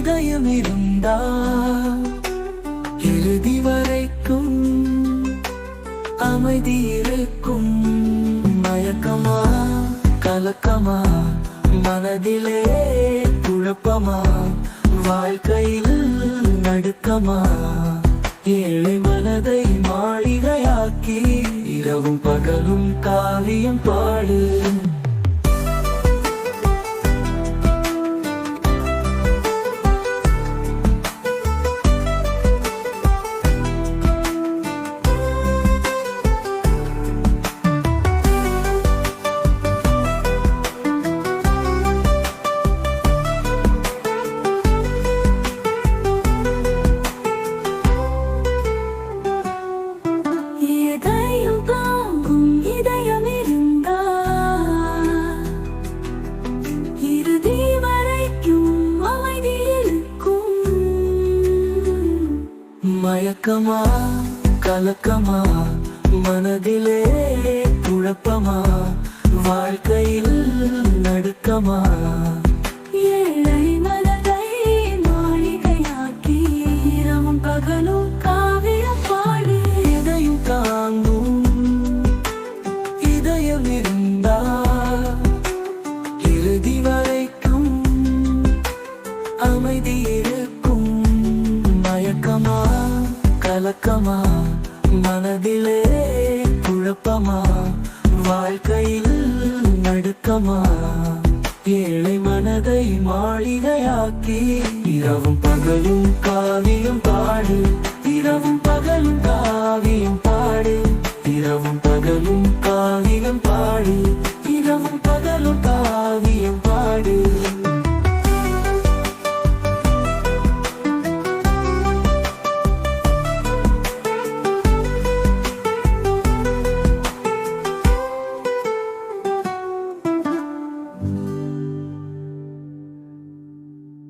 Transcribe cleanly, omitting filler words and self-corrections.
இதயம் இருந்தால் இறுதி வரைக்கும் அமைதி இருக்கும். மயக்கமா கலக்கமா மனதிலே குழப்பமா வாழ்க்கையில் நடுக்கமா ஏழை மனதை மாளிகையாக்கி இரவும் பகலும் காவியம் பாடு. மயக்கமா கலக்கமா மனதிலே குழப்பமா வாழ்க்கையில் நடுக்கமா ஏழை மனதை மாளிகையாக்கி இரவும் பகலும் காவியம் பாடு. எதையும் தாங்கும் இதயம் இருந்தால் இறுதி வரைக்கும் அமைதி இருக்கும். மயக்கமா கலக்கமா மனதிலே குழப்பமா வாழ்க்கையில் நடுக்கமா ஏழை மனதை மாளிகையாக்கி இரவும் பகலும் காவியம் பாடு. இரவும் பகலும் காவியம் பாடு. இரவும் பகலும் காவியம் பாடு. இரவும் பகலும் காவியம் பாடு.